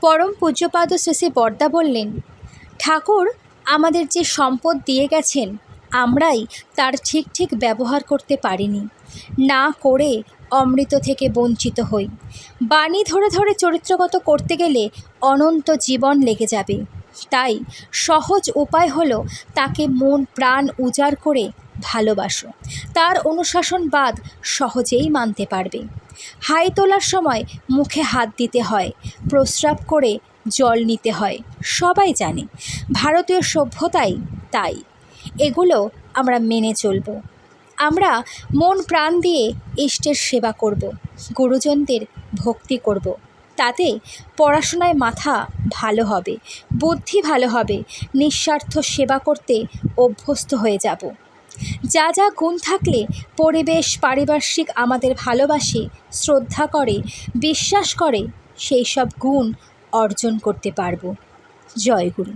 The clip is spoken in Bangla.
পরম পূজ্যপাদ শ্রী শ্রী বরদা বললেন, ঠাকুর আমাদের যে সম্পদ দিয়ে গেছেন আমরাই তার ঠিক ঠিক ব্যবহার করতে পারিনি, না করে অমৃত থেকে বঞ্চিত হই। বাণী ধরে ধরে চরিত্রগত করতে গেলে অনন্ত জীবন লেগে যাবে। তাই সহজ উপায় হলো তাকে মন প্রাণ উজাড় করে ভালোবাসো। তার অনুশাসনবাদ সহজেই মানতে পারবে। হাই তোলার সময় মুখে হাত দিতে হয়, প্রস্রাব করে জল নিতে হয়, সবাই জানে। ভারতীয় সভ্যতাই তাই। এগুলো আমরা মেনে চলব। আমরা মন প্রাণ দিয়ে ইষ্টের সেবা করব, গুরুজনদের ভক্তি করব। তাতে পড়াশোনায় মাথা ভালো হবে, বুদ্ধি ভালো হবে, নিঃস্বার্থ সেবা করতে অভ্যস্ত হয়ে যাব। যা যা গুণ থাকলে পরিবেশ পারিপার্শ্বিক আমাদের ভালোবাসে, শ্রদ্ধা করে, বিশ্বাস করে, সেই সব গুণ অর্জন করতে পারব। জয় গুরু।